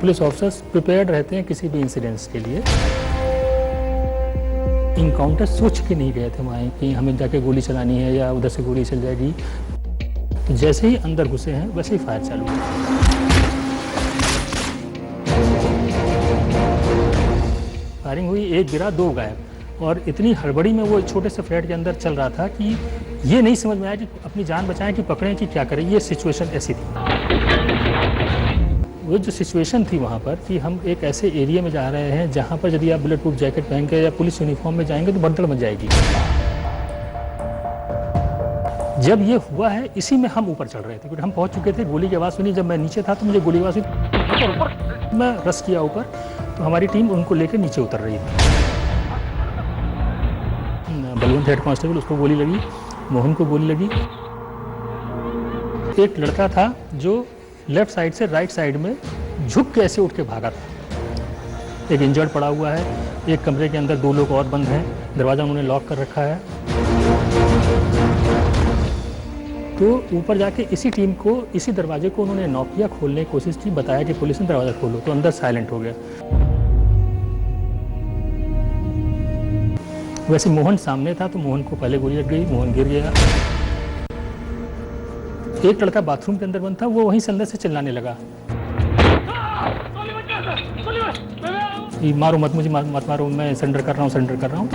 Police officers prepared रहते हैं किसी भी इंसिडेंट्स के लिए। इनकाउंटर सोच के नहीं गए थे वहाँ कि हमें जाके गोली चलानी है या उधर से गोली चल जाएगी। जैसे ही अंदर घुसे हैं वैसे ही फायर चालू हुआ। फायरिंग हुई, एक गिरा, दो गायब। और इतनी हड़बड़ी में वो छोटे से फ्लैट के अंदर चल रहा था कि ये नहीं समझ में आया कि अपनी जान बचाएं कि पकड़ें कि क्या करें। ये सिचुएशन ऐसी थी। वो जो सिचुएशन थी वहाँ पर कि हम एक ऐसे एरिया में जा रहे हैं जहाँ पर यदि आप बुलेट प्रूफ जैकेट पहन के या पुलिस यूनिफॉर्म में जाएंगे तो भगदड़ मच जाएगी। जब ये हुआ है इसी में हम ऊपर चढ़ रहे थे क्योंकि हम पहुँच चुके थे। गोली की आवाज़ सुनी, जब मैं नीचे था तो मुझे गोली आवाज़ सुनी, ऊपर मैं रश किया ऊपर, तो हमारी टीम उनको लेकर नीचे उतर रही थी। बलवंत हेड कांस्टेबल, उसको गोली लगी, मोहन को गोली लगी। एक लड़का था जो लेफ्ट साइड से राइट साइड में झुक के ऐसे उठ के भागा था। एक इंजर्ड पड़ा हुआ है। एक कमरे के अंदर दो लोग और बंद हैं, दरवाज़ा उन्होंने लॉक कर रखा है। तो ऊपर जाके इसी टीम को, इसी दरवाजे को उन्होंने नॉक किया, खोलने की कोशिश की, बताया कि पुलिस ने दरवाज़ा खोलो, तो अंदर साइलेंट हो गया। वैसे मोहन सामने था तो मोहन को पहले गोली लग गई, मोहन गिर गया। एक लड़का बाथरूम के अंदर बंद था, वो वहीं से अंदर से चिल्लाने लगा, मारो मत, मुझे मत मारो, मैं सरेंडर कर रहा हूँ, सरेंडर कर रहा हूँ।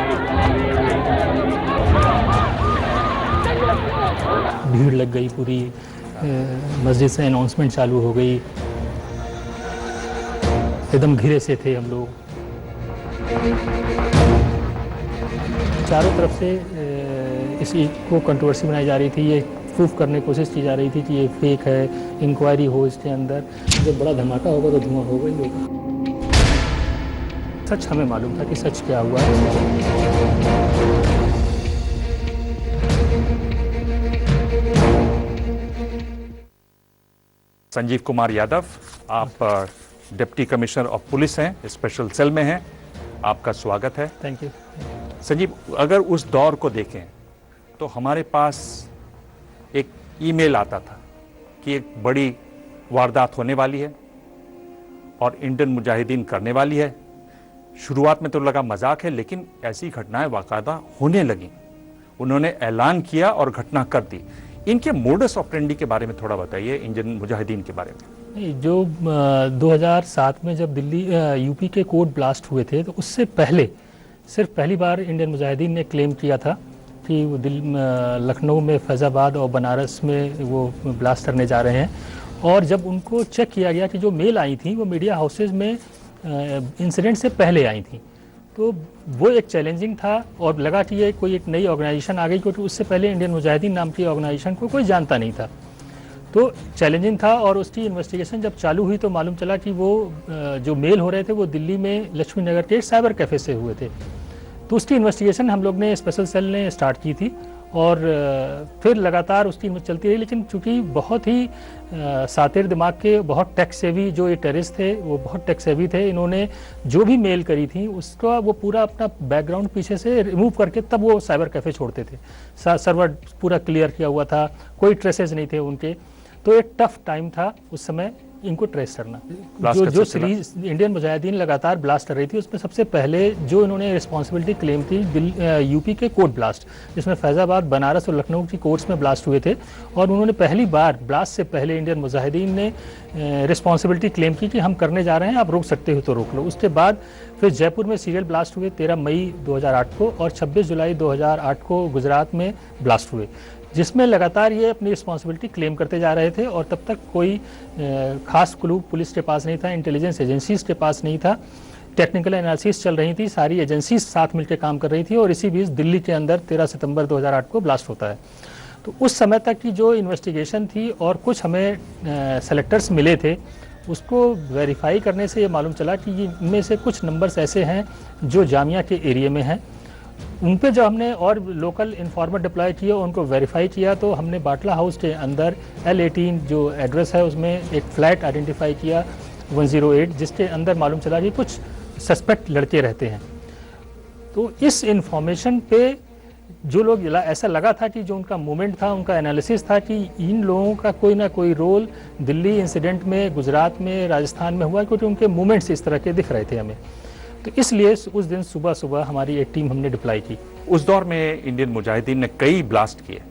भीड़ लग गई पूरी, मस्जिद से अनाउंसमेंट चालू हो गई। एकदम घिरे से थे हम लोग। चारों तरफ से इसी को कंट्रोवर्सी बनाई जा रही थी। ये प्रूफ करने की कोशिश की जा रही थी कि ये फेक है, इंक्वायरी हो इसके अंदर। जब बड़ा धमाका होगा तो धुआं होगा ही होगा। सच हमें मालूम था कि सच क्या हुआ है। संजीव कुमार यादव, आप डिप्टी कमिश्नर ऑफ पुलिस हैं, स्पेशल सेल में हैं, आपका स्वागत है। Thank you. संजीव, अगर उस दौर को देखें तो हमारे पास एक ईमेल आता था कि एक बड़ी वारदात होने वाली है और इंडियन मुजाहिदीन करने वाली है। शुरुआत में तो लगा मजाक है, लेकिन ऐसी घटनाएं वाक़ाता होने लगी। उन्होंने ऐलान किया और घटना कर दी। इनके मोडस ऑपरेंडी के बारे में थोड़ा बताइए, इंडियन मुजाहिदीन के बारे में। जो 2007 में जब दिल्ली यूपी के कोर्ट ब्लास्ट हुए थे, तो उससे पहले सिर्फ पहली बार इंडियन मुजाहिदीन ने क्लेम किया था कि वो लखनऊ में, फैज़ाबाद और बनारस में वो ब्लास्ट करने जा रहे हैं। और जब उनको चेक किया गया कि जो मेल आई थी वो मीडिया हाउसेज में इंसिडेंट से पहले आई थी, तो वो एक चैलेंजिंग था और लगा कि ये कोई एक नई ऑर्गेनाइजेशन आ गई, क्योंकि उससे पहले इंडियन मुजाहिदीन नाम की ऑर्गेनाइजेशन को कोई जानता नहीं था। तो चैलेंजिंग था। और उसकी इन्वेस्टिगेशन जब चालू हुई तो मालूम चला कि वो जो मेल हो रहे थे वो दिल्ली में लक्ष्मी नगर के साइबर कैफ़े से हुए थे। तो उसकी इन्वेस्टिगेशन हम लोग ने, स्पेशल सेल ने स्टार्ट की थी और फिर लगातार उसकी चलती रही। लेकिन चूँकि बहुत ही सातिर दिमाग के, बहुत टेक सेवी जो ये टेररिस्ट थे, वो बहुत टेक सेवी थे। इन्होंने जो भी मेल करी थी उसका वो पूरा अपना बैकग्राउंड पीछे से रिमूव करके तब वो साइबर कैफ़े छोड़ते थे। सर्वर पूरा क्लियर किया हुआ था, कोई ट्रेसेस नहीं थे उनके। तो एक टफ टाइम था उस समय इनको ट्रेस करना। जो सीरीज इंडियन मुजाहिदीन लगातार ब्लास्ट कर रही थी, उसमें सबसे पहले जो इन्होंने रिस्पॉन्सिबिलिटी क्लेम थी यूपी के कोर्ट ब्लास्ट, जिसमें फैज़ाबाद, बनारस और लखनऊ की कोर्ट्स में ब्लास्ट हुए थे। और उन्होंने पहली बार ब्लास्ट से पहले इंडियन मुजाहिदीन ने रिस्पॉन्सिबिलिटी क्लेम की कि हम करने जा रहे हैं, आप रोक सकते हो तो रोक लो। उसके बाद फिर जयपुर में सीरियल ब्लास्ट हुए 13 मई 2008 को, और 26 जुलाई 2008 को गुजरात में ब्लास्ट हुए, जिसमें लगातार ये अपनी रिस्पॉन्सिबिलिटी क्लेम करते जा रहे थे। और तब तक कोई खास क्लू पुलिस के पास नहीं था, इंटेलिजेंस एजेंसीज के पास नहीं था। टेक्निकल एनालिसिस चल रही थी, सारी एजेंसीज साथ मिलकर काम कर रही थी। और इसी बीच दिल्ली के अंदर 13 सितंबर 2008 को ब्लास्ट होता है। तो उस समय तक की जो इन्वेस्टिगेशन थी और कुछ हमें सेलेक्टर्स मिले थे, उसको वेरीफाई करने से ये मालूम चला कि इनमें से कुछ नंबर्स ऐसे हैं जो जामिया के एरिया में हैं। उन पे जब हमने और लोकल इन्फॉर्मर डिप्लॉय किए, उनको वेरीफाई किया, तो हमने बाटला हाउस के अंदर L18 जो एड्रेस है उसमें एक फ्लैट आइडेंटिफाई किया 108, जिसके अंदर मालूम चला कि कुछ सस्पेक्ट लड़के रहते हैं। तो इस इंफॉर्मेशन पे जो लोग ऐसा लगा था कि जो उनका मूवमेंट था, उनका एनालिसिस था कि इन लोगों का कोई ना कोई रोल दिल्ली इंसिडेंट में, गुजरात में, राजस्थान में हुआ, क्योंकि उनके मूवमेंट्स इस तरह के दिख रहे थे हमें। तो इसलिए उस दिन सुबह सुबह हमारी एक टीम हमने डिप्लॉय की। उस दौर में इंडियन मुजाहिदीन ने कई ब्लास्ट किए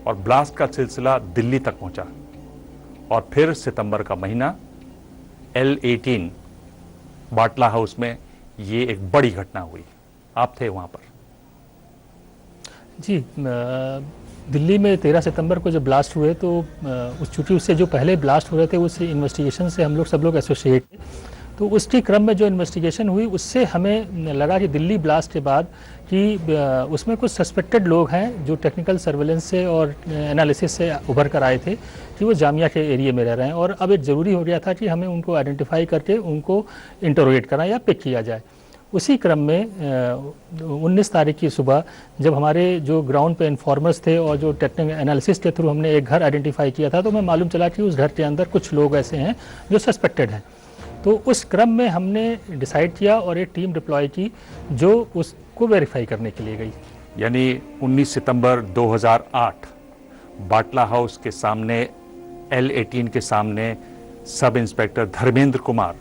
और ब्लास्ट का सिलसिला दिल्ली तक पहुंचा और फिर सितंबर का महीना L18 बाटला हाउस में ये एक बड़ी घटना हुई। आप थे वहां पर? जी, दिल्ली में 13 सितंबर को जब ब्लास्ट हुए तो उस चूंकि उससे जो पहले ब्लास्ट हो रहे थे उस इन्वेस्टिगेशन से हम लोग सब लोग एसोसिएट थे, तो उसके क्रम में जो इन्वेस्टिगेशन हुई उससे हमें लगा कि दिल्ली ब्लास्ट के बाद कि उसमें कुछ सस्पेक्टेड लोग हैं जो टेक्निकल सर्वेलेंस से और एनालिसिस से उभर कर आए थे कि वो जामिया के एरिया में रह रहे हैं, और अब एक ज़रूरी हो गया था कि हमें उनको आइडेंटिफाई करके उनको इंटरोगेट करना या पिक किया जाए। उसी क्रम में 19 तारीख की सुबह जब हमारे जो ग्राउंड पे इन्फॉर्मर्स थे और जो टेक्निकल एनालिसिस के थ्रू हमने एक घर आइडेंटिफाई किया था, तो हमें मालूम चला कि उस घर के अंदर कुछ लोग ऐसे हैं जो सस्पेक्टेड हैं। तो उस क्रम में हमने डिसाइड किया और एक टीम डिप्लॉय की जो उसको वेरीफाई करने के लिए गई। यानी 19 सितंबर 2008 बाटला हाउस के सामने L18 के सामने सब इंस्पेक्टर धर्मेंद्र कुमार,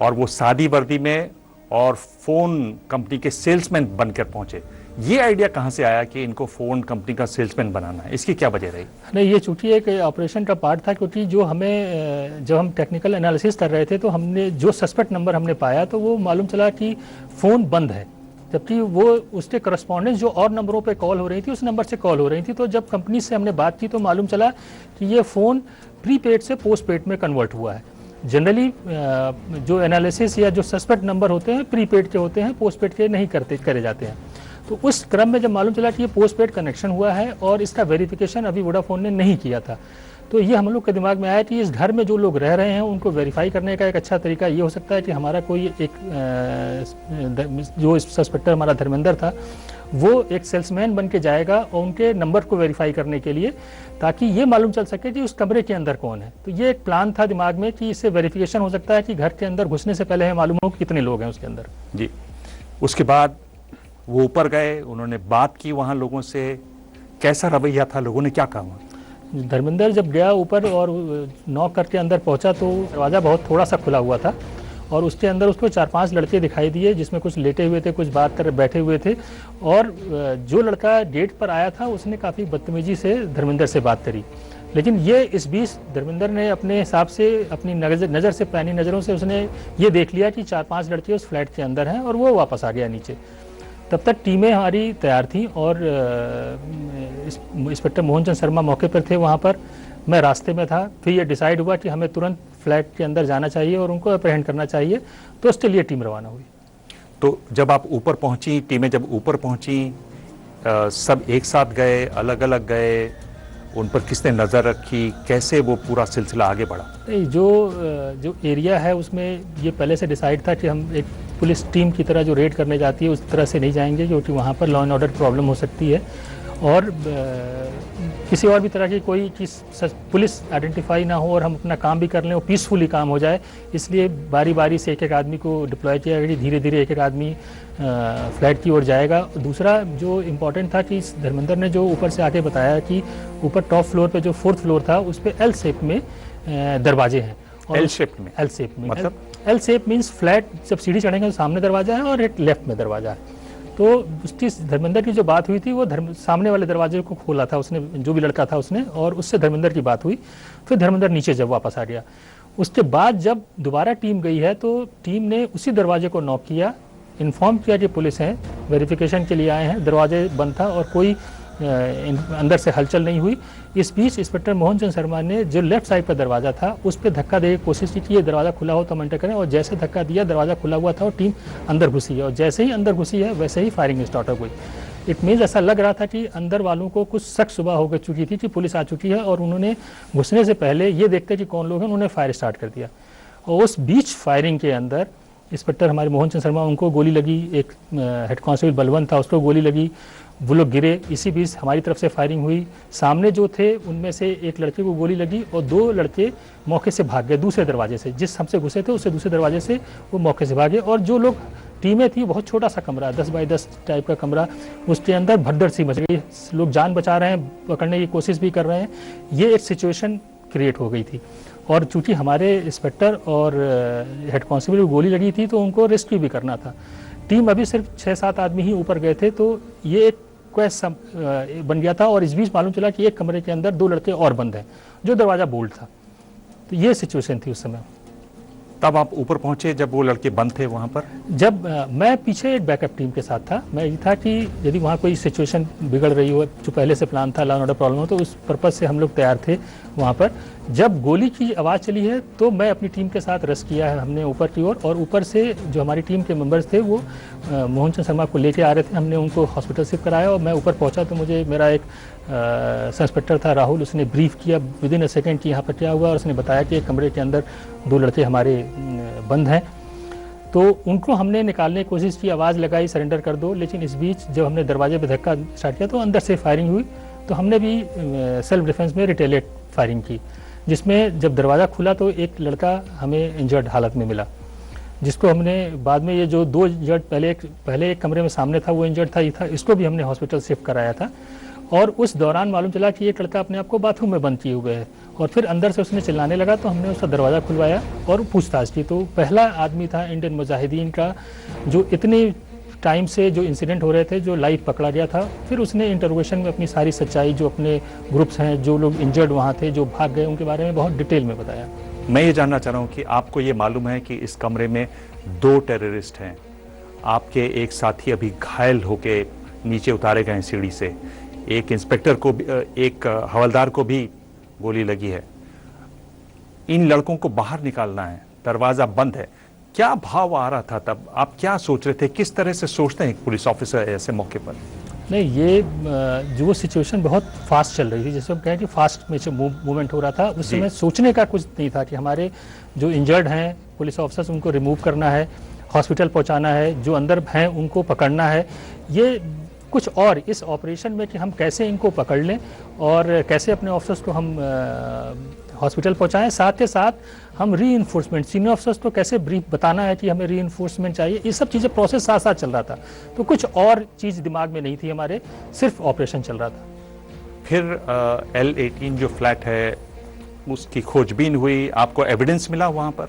और वो सादी वर्दी में और फोन कंपनी के सेल्समैन बनकर पहुंचे। ये आइडिया कहां से आया कि इनको फोन कंपनी का सेल्समैन बनाना है? इसकी क्या वजह रही? नहीं, ये चूंकि एक ऑपरेशन का पार्ट था, क्योंकि जो हमें जब हम टेक्निकल एनालिसिस कर रहे थे तो हमने जो सस्पेक्ट नंबर हमने पाया तो वो मालूम चला कि फ़ोन बंद है, जबकि वो उसके करस्पॉन्डेंस जो और नंबरों पे कॉल हो रही थी उस नंबर से कॉल हो रही थी। तो जब कंपनी से हमने बात की तो मालूम चला कि ये फ़ोन प्रीपेड से पोस्टपेड में कन्वर्ट हुआ है। जनरली जो एनालिसिस या जो सस्पेक्ट नंबर होते हैं प्रीपेड के होते हैं, पोस्टपेड के नहीं करे जाते हैं। तो उस क्रम में जब मालूम चला कि ये पोस्टपेड कनेक्शन हुआ है और इसका वेरिफिकेशन अभी वोडाफोन ने नहीं किया था, तो ये हम लोग के दिमाग में आया कि इस घर में जो लोग रह रहे हैं उनको वेरीफाई करने का एक अच्छा तरीका ये हो सकता है कि हमारा कोई एक जो सस्पेक्टर हमारा धर्मेंद्र था वो एक सेल्समैन बन के जाएगा और उनके नंबर को वेरीफाई करने के लिए, ताकि ये मालूम चल सके कि उस कमरे के अंदर कौन है। तो ये एक प्लान था दिमाग में कि इससे वेरिफिकेशन हो सकता है कि घर के अंदर घुसने से पहले हमें मालूम हो कितने लोग हैं उसके अंदर। जी, उसके बाद वो ऊपर गए, उन्होंने बात की वहाँ लोगों से, कैसा रवैया था, लोगों ने क्या कहा? धर्मेंद्र जब गया ऊपर और नॉक करके अंदर पहुंचा तो दरवाज़ा बहुत थोड़ा सा खुला हुआ था और उसके अंदर उसको 4-5 लड़के दिखाई दिए, जिसमें कुछ लेटे हुए थे, कुछ बात कर बैठे हुए थे, और जो लड़का गेट पर आया था उसने काफ़ी बदतमीजी से धर्मेंद्र से बात करी। लेकिन ये इस बीच धर्मेंद्र ने अपने हिसाब से अपनी नज़र से, पैनी नज़रों से उसने ये देख लिया कि 4-5 लड़के उस फ्लैट के अंदर हैं और वो वापस आ गया नीचे। तब तक टीमें हमारी तैयार थीं और इंस्पेक्टर मोहन चंद शर्मा मौके पर थे वहाँ पर, मैं रास्ते में था। फिर ये डिसाइड हुआ कि हमें तुरंत फ्लैट के अंदर जाना चाहिए और उनको अप्रहेंड करना चाहिए, तो उसके लिए टीम रवाना हुई। तो जब आप ऊपर पहुंची, टीमें जब ऊपर पहुंची, सब एक साथ गए, अलग अलग गए, उन पर किसने नज़र रखी, कैसे वो पूरा सिलसिला आगे बढ़ा? जो एरिया है उसमें ये पहले से डिसाइड था कि हम एक पुलिस टीम की तरह जो रेड करने जाती है उस तरह से नहीं जाएंगे, क्योंकि वहाँ पर लॉ एंड ऑर्डर प्रॉब्लम हो सकती है और किसी और भी तरह की कोई चीज़ पुलिस आइडेंटिफाई ना हो और हम अपना काम भी कर लें और पीसफुली काम हो जाए। इसलिए बारी बारी से एक एक आदमी को डिप्लॉय किया गया, धीरे धीरे एक एक आदमी फ्लैट की ओर जाएगा। दूसरा जो इम्पोर्टेंट था कि धर्मेंद्र ने जो ऊपर से आके बताया कि ऊपर टॉप फ्लोर पे जो 4th फ्लोर था उस पर L शेप में दरवाजे हैं। L शेप में? L शेप में मतलब L शेप मीन्स फ्लैट, जब सीढ़ी चढ़ेंगे तो सामने दरवाजा है और एक लेफ्ट में दरवाजा है। तो उसकी धर्मेंद्र की जो बात हुई थी वो सामने वाले दरवाजे को खोला था उसने, जो भी लड़का था उसने, और उससे धर्मेंद्र की बात हुई। फिर धर्मेंद्र नीचे जब वापस आ गया, उसके बाद जब दोबारा टीम गई है तो टीम ने उसी दरवाजे को नॉक किया, इन्फॉर्म किया कि पुलिस है, वेरिफिकेशन के लिए आए हैं, दरवाजे बंद था और कोई अंदर से हलचल नहीं हुई। इस बीच इंस्पेक्टर मोहन चंद शर्मा ने जो लेफ्ट साइड पर दरवाज़ा था उस पर धक्का देने की कोशिश की कि ये दरवाज़ा खुला हो तो हम एंटर करें, और जैसे धक्का दिया दरवाज़ा खुला हुआ था और टीम अंदर घुसी है, और जैसे ही अंदर घुसी है वैसे ही फायरिंग स्टार्ट हो गई। इट मीन्स ऐसा लग रहा था कि अंदर वालों को कुछ शक सुबह हो चुकी थी कि पुलिस आ चुकी है, और उन्होंने घुसने से पहले ये देखते कि कौन लोग हैं उन्होंने फायर स्टार्ट कर दिया। और उस बीच फायरिंग के अंदर इंस्पेक्टर हमारे मोहन चंद शर्मा, उनको गोली लगी, एक हेड कांस्टेबल बलवंत था उसको गोली लगी, वो लोग गिरे। इसी बीच हमारी तरफ से फायरिंग हुई, सामने जो थे उनमें से एक लड़के को गोली लगी और 2 लड़के मौके से भाग गए दूसरे दरवाजे से, जिस हमसे घुसे थे उससे दूसरे दरवाजे से वो मौके से भागे। और जो लोग टीमें थी, बहुत छोटा सा कमरा, 10 बाई 10 टाइप का कमरा, उसके अंदर भगदड़ सी मच गई, लोग जान बचा रहे हैं, पकड़ने की कोशिश भी कर रहे हैं, ये एक सिचुएशन क्रिएट हो गई थी। और चूंकि हमारे इंस्पेक्टर और हेड कांस्टेबल को गोली लगी थी तो उनको रेस्क्यू भी करना था। टीम अभी सिर्फ 6-7 आदमी ही ऊपर गए थे, तो ये एक क्वेश्चन बन गया था। और इस बीच मालूम चला कि एक कमरे के अंदर 2 लड़के और बंद हैं, जो दरवाज़ा बोल्ट था। तो ये सिचुएशन थी उस समय। तब आप ऊपर पहुंचे जब वो लड़के बंद थे वहां पर? जब मैं पीछे एक बैकअप टीम के साथ था, मैं ये था कि यदि वहाँ कोई सिचुएशन बिगड़ रही हो, जो पहले से प्लान था, लॉ एंड ऑर्डर प्रॉब्लम हो, तो उस पर्पज़ से हम लोग तैयार थे वहाँ पर। जब गोली की आवाज़ चली है तो मैं अपनी टीम के साथ रश किया है हमने ऊपर की ओर, और ऊपर से जो हमारी टीम के मेंबर्स थे वो मोहन चंद शर्मा को लेके आ रहे थे, हमने उनको हॉस्पिटल शिफ्ट कराया। और मैं ऊपर पहुंचा तो मुझे मेरा एक सब इंस्पेक्टर था राहुल, उसने ब्रीफ किया विदिन अ सेकेंड कि यहाँ पर क्या हुआ, और उसने बताया कि एक कमरे के अंदर 2 लड़के हमारे बंद हैं। तो उनको हमने निकालने की कोशिश की, आवाज़ लगाई सरेंडर कर दो, लेकिन इस बीच जब हमने दरवाजे पर धक्का स्टार्ट किया तो अंदर से फायरिंग हुई। तो हमने भी सेल्फ डिफेंस में रिटेलिएट फायरिंग की, जिसमें जब दरवाज़ा खुला तो एक लड़का हमें इंजर्ड हालत में मिला, जिसको हमने बाद में, ये जो 2 इंजर्ड पहले एक कमरे में सामने था वो इंजर्ड था, ये था, इसको भी हमने हॉस्पिटल शिफ्ट कराया था। और उस दौरान मालूम चला कि एक लड़का अपने आप को बाथरूम में बंद किए हुए है, और फिर अंदर से उसने चिल्लाने लगा, तो हमने उसका दरवाज़ा खुलवाया और पूछताछ की। तो पहला आदमी था इंडियन मुजाहिदीन का जो इतनी टाइम से जो इंसिडेंट हो रहे थे, जो लाइव पकड़ा गया था। फिर उसने इंटरोगेशन में अपनी सारी सच्चाई, जो अपने ग्रुप्स हैं, जो लोग इंजर्ड वहाँ थे, जो भाग गए, उनके बारे में बहुत डिटेल में बताया। मैं ये जानना चाह रहा हूँ कि आपको ये मालूम है कि इस कमरे में 2 टेररिस्ट हैं, आपके एक साथी अभी घायल होके नीचे उतारे गए सीढ़ी से, एक इंस्पेक्टर को, एक हवलदार को भी गोली लगी है, इन लड़कों को बाहर निकालना है, दरवाज़ा बंद है, क्या भाव आ रहा था तब? आप क्या सोच रहे थे? किस तरह से सोचते हैं एक पुलिस ऑफिसर ऐसे मौके पर? नहीं, ये जो सिचुएशन बहुत फास्ट चल रही थी, जैसे हम कहें कि फास्ट में मूवमेंट हो रहा था, उस समय सोचने का कुछ नहीं था कि हमारे जो इंजर्ड हैं पुलिस ऑफिसर्स, उनको रिमूव करना है, हॉस्पिटल पहुंचाना है, जो अंदर हैं उनको पकड़ना है। ये कुछ और इस ऑपरेशन में कि हम कैसे इनको पकड़ लें और कैसे अपने ऑफिसर्स को हम हॉस्पिटल पहुंचाएं, साथ के साथ हम रीइंफोर्समेंट, सीनियर ऑफिसर्स को कैसे ब्रीफ बताना है कि हमें रीइंफोर्समेंट चाहिए, ये सब चीज़ें प्रोसेस साथ साथ चल रहा था। तो कुछ और चीज़ दिमाग में नहीं थी हमारे, सिर्फ ऑपरेशन चल रहा था। फिर L18 जो फ्लैट है उसकी खोजबीन हुई, आपको एविडेंस मिला वहाँ पर?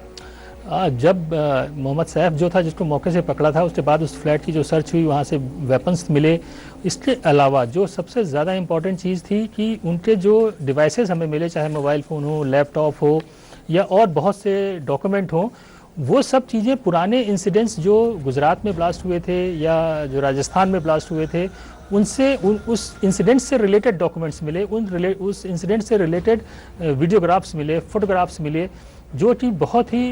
जब मोहम्मद सैफ जो था, जिसको मौके से पकड़ा था, उसके बाद उस फ्लैट की जो सर्च हुई, वहाँ से वेपन्स मिले। इसके अलावा जो सबसे ज़्यादा इम्पॉर्टेंट चीज़ थी कि उनके जो डिवाइसेस हमें मिले, चाहे मोबाइल फ़ोन हो, लैपटॉप हो, या और बहुत से डॉक्यूमेंट हो, वो सब चीज़ें पुराने इंसिडेंट्स जो गुजरात में ब्लास्ट हुए थे या जो राजस्थान में ब्लास्ट हुए थे, उनसे उस इंसिडेंट से रिलेटेड डॉक्यूमेंट्स मिले, उस इंसिडेंट से रिलेटेड वीडियोग्राफ्स मिले, फोटोग्राफ्स मिले, जो कि बहुत ही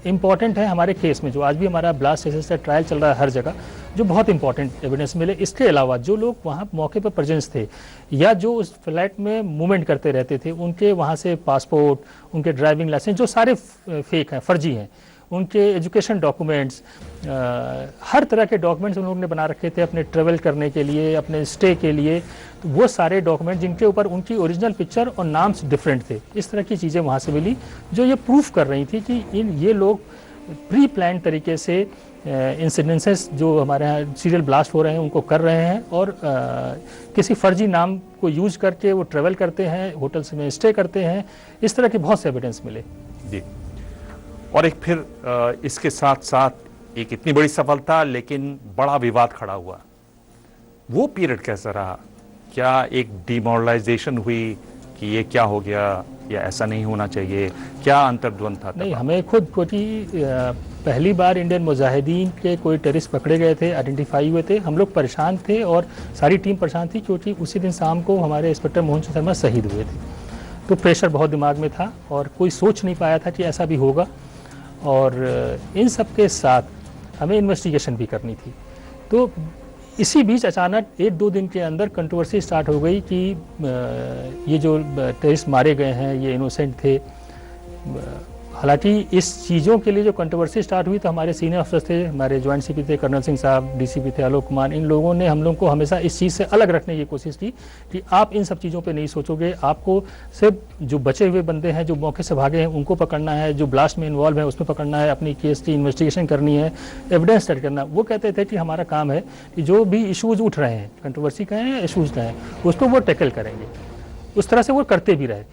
इम्पॉर्टेंट है हमारे केस में। जो आज भी हमारा ब्लास्ट केसेस का ट्रायल चल रहा है हर जगह, जो बहुत इंपॉर्टेंट एविडेंस मिले। इसके अलावा जो लोग वहाँ मौके पर प्रेजेंस थे या जो उस फ्लैट में मूवमेंट करते रहते थे, उनके वहाँ से पासपोर्ट, उनके ड्राइविंग लाइसेंस जो सारे फेक हैं, फर्जी हैं, उनके एजुकेशन डॉक्यूमेंट्स, हर तरह के डॉक्यूमेंट्स उन लोगों ने बना रखे थे अपने ट्रेवल करने के लिए, अपने स्टे के लिए। तो वो सारे डॉक्यूमेंट जिनके ऊपर उनकी ओरिजिनल पिक्चर और नाम्स डिफरेंट थे, इस तरह की चीज़ें वहाँ से मिली, जो ये प्रूफ कर रही थी कि ये लोग प्री प्लान तरीके से इंसिडेंसेस जो हमारे यहाँ सीरियल ब्लास्ट हो रहे हैं उनको कर रहे हैं, और किसी फर्जी नाम को यूज करके वो ट्रेवल करते हैं, होटल्स में स्टे करते हैं। इस तरह के बहुत से एविडेंस मिले जी। और एक फिर इसके साथ साथ एक इतनी बड़ी सफलता, लेकिन बड़ा विवाद खड़ा हुआ। वो पीरियड कैसा रहा? क्या एक डिमोरलाइजेशन हुई कि ये क्या हो गया या ऐसा नहीं होना चाहिए? क्या अंतर्द्वंद था? नहीं, हमें खुद क्योंकि पहली बार इंडियन मुजाहिदीन के कोई टेररिस्ट पकड़े गए थे, आइडेंटिफाई हुए थे, हम लोग परेशान थे और सारी टीम परेशान थी, क्योंकि उसी दिन शाम को हमारे इंस्पेक्टर मोहन चंद शर्मा शहीद हुए थे। तो प्रेशर बहुत दिमाग में था और कोई सोच नहीं पाया था कि ऐसा भी होगा। और इन सब के साथ हमें इन्वेस्टिगेशन भी करनी थी। तो इसी बीच अचानक 1-2 दिन के अंदर कंट्रोवर्सी स्टार्ट हो गई कि ये जो टेररिस्ट मारे गए हैं ये इनोसेंट थे, हालांकि इस चीज़ों के लिए जो कंट्रोवर्सी स्टार्ट हुई तो हमारे सीनियर अफसर थे, हमारे जॉइंट सीपी थे कर्नल सिंह साहब, डीसीपी थे आलोक कुमार, इन लोगों ने हम लोग को हमेशा इस चीज़ से अलग रखने की कोशिश की कि आप इन सब चीज़ों पे नहीं सोचोगे, आपको सिर्फ जो बचे हुए बंदे हैं जो मौके से भागे हैं उनको पकड़ना है, जो ब्लास्ट में इन्वॉल्व है उसमें पकड़ना है, अपनी केस की इन्वेस्टिगेशन करनी है, एविडेंस सेट करना। वो कहते थे कि हमारा काम है कि जो भी इशूज़ उठ रहे हैं, कंट्रोवर्सी का है या इशूज़ का है, उसको वो टैकल करेंगे। उस तरह से वो करते भी रहे।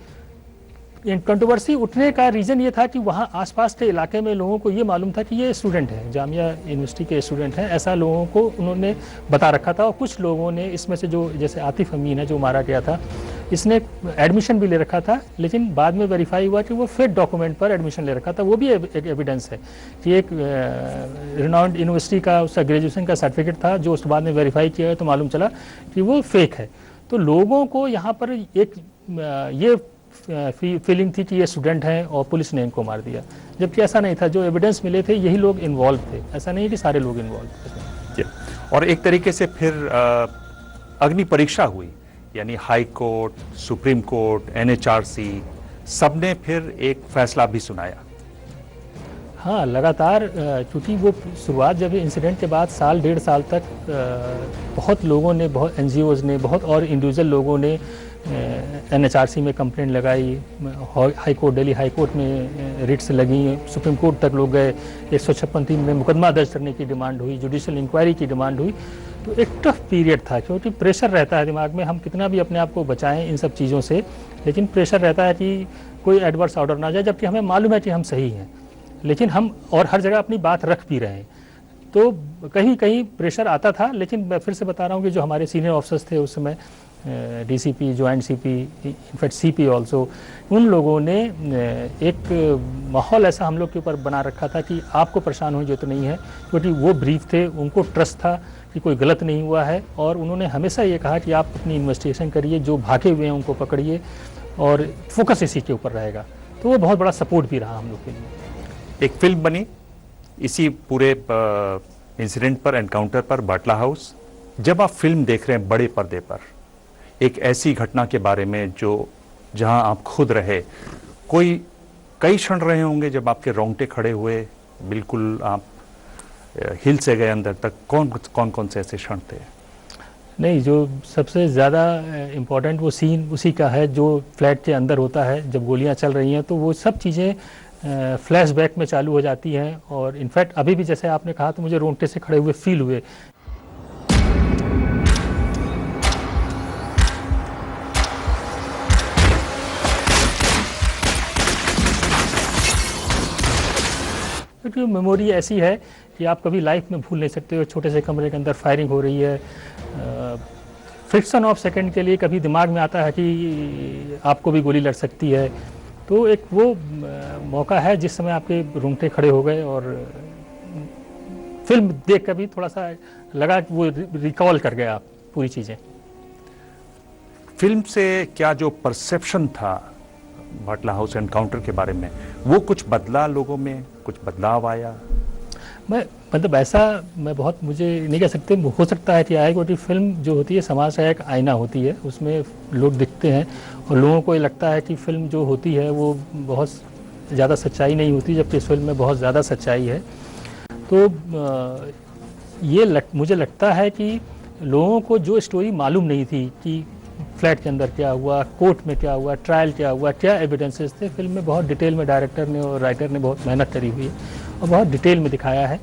कंट्रोवर्सी उठने का रीज़न ये था कि वहाँ आसपास के इलाके में लोगों को ये मालूम था कि ये स्टूडेंट हैं, जामिया यूनिवर्सिटी के स्टूडेंट हैं, ऐसा लोगों को उन्होंने बता रखा था। और कुछ लोगों ने इसमें से जो जैसे आतिफ अमीन है जो मारा गया था, इसने एडमिशन भी ले रखा था, लेकिन बाद में वेरीफाई हुआ कि वो फेक डॉक्यूमेंट पर एडमिशन ले रखा था। वो भी एक एविडेंस है कि एक रिनाउंड यूनिवर्सिटी का उसका ग्रेजुएशन का सर्टिफिकेट था जो उसके बाद में वेरीफाई किया तो मालूम चला कि वो फेक है। तो लोगों को यहाँ पर एक ये फीलिंग थी कि ये स्टूडेंट हैं और पुलिस ने इनको मार दिया, जबकि ऐसा नहीं था। जो एविडेंस मिले थे यही लोग इन्वॉल्व थे, ऐसा नहीं कि सारे लोग इन्वॉल्व थे। और एक तरीके से फिर अग्नि परीक्षा हुई, यानी high court, supreme court, NHRC सबने फिर एक फैसला भी सुनाया। हाँ, लगातार क्योंकि वो शुरुआत जब इंसिडेंट के बाद साल डेढ़ साल तक बहुत लोगों ने, बहुत एनजीओज़ ने, बहुत और इंडिविजुअल लोगों ने एनएचआरसी में कंप्लेंट लगाई, high court, Delhi high court में रिट्स लगी, सुप्रीम कोर्ट तक लोग गए, 156(3) में मुकदमा दर्ज करने की डिमांड हुई, जुडिशल इंक्वायरी की डिमांड हुई। तो एक टफ पीरियड था क्योंकि प्रेशर रहता है दिमाग में, हम कितना भी अपने आप को बचाएं इन सब चीज़ों से, लेकिन प्रेशर रहता है कि कोई एडवर्स ऑर्डर ना जाए, जबकि हमें मालूम है कि हम सही हैं, लेकिन हम और हर जगह अपनी बात रख भी रहे हैं। तो कहीं कहीं प्रेशर आता था, लेकिन मैं फिर से बता रहा हूँ कि जो हमारे सीनियर ऑफिसर्स थे उस समय, DCP, joint CP, in fact CP also, उन लोगों ने एक माहौल ऐसा हम लोग के ऊपर बना रखा था कि आपको परेशान होने जो तो नहीं है, क्योंकि वो ब्रीफ थे, उनको ट्रस्ट था कि कोई गलत नहीं हुआ है। और उन्होंने हमेशा ये कहा कि आप अपनी इन्वेस्टिगेशन करिए, जो भागे हुए हैं उनको पकड़िए और फोकस इसी के ऊपर रहेगा। तो वो बहुत बड़ा सपोर्ट भी रहा हम लोग के लिए। एक फिल्म बनी इसी पूरे इंसिडेंट पर, एनकाउंटर पर, बाटला हाउस। जब आप फिल्म देख रहे हैं बड़े पर्दे पर एक ऐसी घटना के बारे में जो जहां आप खुद रहे, कई क्षण रहे होंगे जब आपके रोंगटे खड़े हुए, बिल्कुल आप हिल से गए अंदर तक, कौन कौन से ऐसे क्षण थे? नहीं, जो सबसे ज़्यादा इम्पोर्टेंट वो सीन उसी का है जो फ्लैट के अंदर होता है जब गोलियां चल रही हैं, तो वो सब चीज़ें फ्लैशबैक में चालू हो जाती हैं। और इनफैक्ट अभी भी जैसे आपने कहा तो मुझे रोंगटे से खड़े हुए फील हुए। क्योंकि मेमोरी ऐसी है कि आप कभी लाइफ में भूल नहीं सकते हो। छोटे से कमरे के अंदर फायरिंग हो रही है, फ्रिक्शन ऑफ सेकंड के लिए कभी दिमाग में आता है कि आपको भी गोली लग सकती है। तो एक वो मौका है जिस समय आपके रोंगटे खड़े हो गए और फिल्म देख कर भी थोड़ा सा लगा कि वो रिकॉल कर गए आप पूरी चीज़ें। फिल्म से क्या जो परसेप्शन था बाटला हाउस एनकाउंटर के बारे में, वो कुछ बदला लोगों में, कुछ बदलाव आया? मैं मतलब ऐसा मैं बहुत मुझे नहीं कह सकते, हो सकता है कि आए, क्योंकि फिल्म जो होती है समाज का एक आईना होती है, उसमें लोग दिखते हैं और लोगों को ये लगता है कि फिल्म जो होती है वो बहुत ज़्यादा सच्चाई नहीं होती, जबकि इस फिल्म में बहुत ज़्यादा सच्चाई है। तो मुझे लगता है कि लोगों को जो स्टोरी मालूम नहीं थी कि फ्लैट के अंदर क्या हुआ, कोर्ट में क्या हुआ, ट्रायल क्या हुआ, क्या एविडेंसेस थे, फिल्म में बहुत डिटेल में डायरेक्टर ने और राइटर ने बहुत मेहनत करी हुई है और बहुत डिटेल में दिखाया है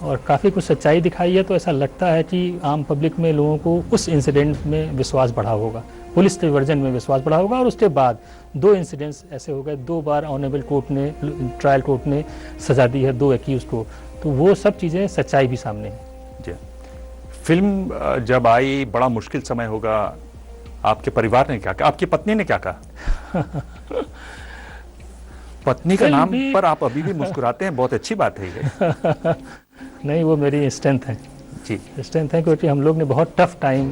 और काफ़ी कुछ सच्चाई दिखाई है। तो ऐसा लगता है कि आम पब्लिक में लोगों को उस इंसिडेंट में विश्वास बढ़ा होगा, पुलिस के वर्जन में विश्वास बढ़ा होगा। और उसके बाद 2 इंसिडेंट्स ऐसे हो गए, 2 बार ऑनरेबल कोर्ट ने, ट्रायल कोर्ट ने सज़ा दी है 2 एक्यूज को, तो वो सब चीज़ें सच्चाई भी सामने है। जी, फिल्म जब आई बड़ा मुश्किल समय होगा, आपके परिवार ने क्या कहा, आपकी पत्नी ने क्या कहा? पत्नी का नाम पर आप अभी भी मुस्कुराते हैं, बहुत अच्छी बात है ये। नहीं, वो मेरी स्ट्रेंथ है जी, स्ट्रेंथ है, क्योंकि हम लोग ने बहुत टफ टाइम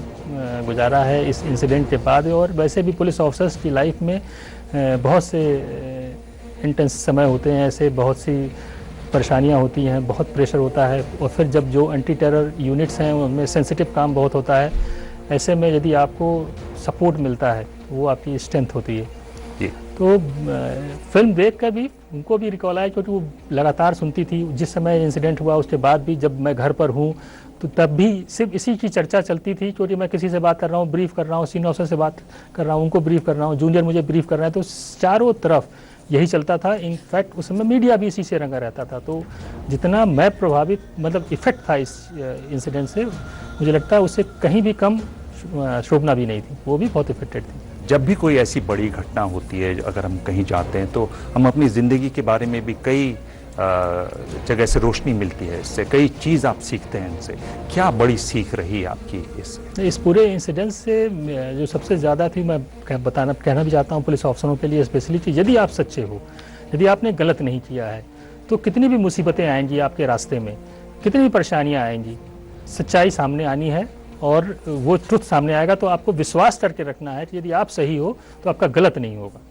गुजारा है इस इंसिडेंट के बाद। और वैसे भी पुलिस ऑफिसर्स की लाइफ में बहुत से इंटेंस समय होते हैं, ऐसे बहुत सी परेशानियां होती हैं, बहुत प्रेशर होता है। और फिर जब जो एंटी टेरर यूनिट्स हैं उनमें सेंसिटिव काम बहुत होता है, ऐसे में यदि आपको सपोर्ट मिलता है वो आपकी स्ट्रेंथ होती है। जी। तो फिल्म देख कर भी उनको भी रिकॉल आया क्योंकि वो लगातार सुनती थी। जिस समय इंसिडेंट हुआ उसके बाद भी जब मैं घर पर हूँ तो तब भी सिर्फ इसी की चर्चा चलती थी, क्योंकि मैं किसी से बात कर रहा हूँ, ब्रीफ कर रहा हूँ, सीनियर ऑफिसर से बात कर रहा हूँ, उनको ब्रीफ कर रहा हूँ, जूनियर मुझे ब्रीफ कर रहा है, तो चारों तरफ यही चलता था। इनफैक्ट उस समय मीडिया भी इसी से रंगा रहता था। तो जितना मैं प्रभावित मतलब इफेक्ट था इस इंसिडेंट से, मुझे लगता है उससे कहीं भी कम शोभना भी नहीं थी, वो भी बहुत इफेक्टेड थी। जब भी कोई ऐसी बड़ी घटना होती है, अगर हम कहीं जाते हैं तो हम अपनी ज़िंदगी के बारे में भी कई जगह से रोशनी मिलती है, इससे कई चीज़ आप सीखते हैं इनसे। क्या बड़ी सीख रही आपकी इस पूरे इंसिडेंट से जो सबसे ज़्यादा थी, मैं कहना भी चाहता हूँ पुलिस ऑफिसरों के लिए स्पेशली, कि यदि आप सच्चे हो, यदि आपने गलत नहीं किया है, तो कितनी भी मुसीबतें आएंगी आपके रास्ते में, कितनी भी परेशानियाँ आएंगी, सच्चाई सामने आनी है और वो ट्रुथ सामने आएगा। तो आपको विश्वास करके रखना है कि यदि आप सही हो तो आपका गलत नहीं होगा।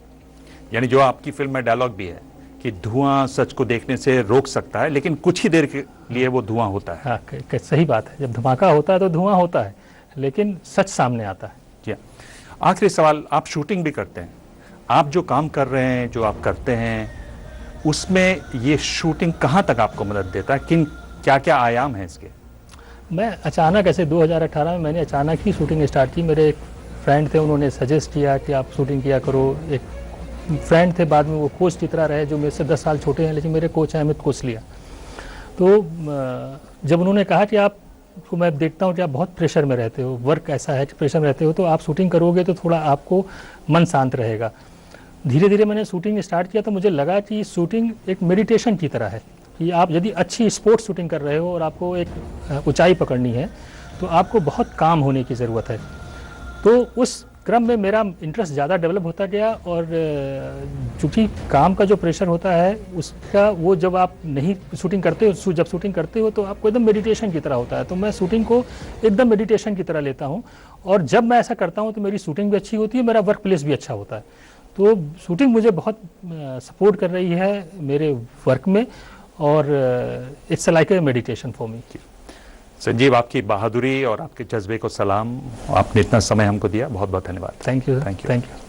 यानी जो आपकी फिल्म में डायलॉग भी है कि धुआं सच को देखने से रोक सकता है, लेकिन कुछ ही देर के लिए वो धुआं होता है। हाँ, सही बात है। जब धमाका होता है तो धुआं होता है, लेकिन सच सामने आता है। जी हाँ। आखिरी सवाल, आप शूटिंग भी करते हैं, आप जो काम कर रहे हैं, जो आप करते हैं, उसमें ये शूटिंग कहाँ तक आपको मदद देता है? क्या क्या आयाम है इसके? मैं अचानक ऐसे 2018 में मैंने अचानक ही शूटिंग स्टार्ट की। मेरे एक फ्रेंड थे, उन्होंने सजेस्ट किया कि आप शूटिंग किया करो। एक फ्रेंड थे, बाद में वो कोच की तरह रहे, जो मेरे से 10 साल छोटे हैं, लेकिन मेरे कोच हैं अमित कोसलिया। तो जब उन्होंने कहा कि आप तो मैं देखता हूँ कि आप बहुत प्रेशर में रहते हो, वर्क ऐसा है कि प्रेशर में रहते हो, तो आप शूटिंग करोगे तो थोड़ा आपको मन शांत रहेगा। धीरे धीरे मैंने शूटिंग स्टार्ट किया तो मुझे लगा कि शूटिंग एक मेडिटेशन की तरह है कि आप यदि अच्छी स्पोर्ट्स शूटिंग कर रहे हो और आपको एक ऊंचाई पकड़नी है तो आपको बहुत काम होने की ज़रूरत है। तो उस क्रम में मेरा इंटरेस्ट ज़्यादा डेवलप होता गया और चूँकि काम का जो प्रेशर होता है उसका, वो जब आप नहीं शूटिंग करते हो, जब शूटिंग करते हो तो आपको एकदम मेडिटेशन की तरह होता है। तो मैं शूटिंग को एकदम मेडिटेशन की तरह लेता हूँ और जब मैं ऐसा करता हूँ तो मेरी शूटिंग भी अच्छी होती है, मेरा वर्क प्लेस भी अच्छा होता है। तो शूटिंग मुझे बहुत सपोर्ट कर रही है मेरे वर्क में और it's like a meditation for me. Sanjeev, आपकी बहादुरी और आपके जज्बे को सलाम। आपने इतना समय हमको दिया, बहुत बहुत धन्यवाद। Thank you. Thank you.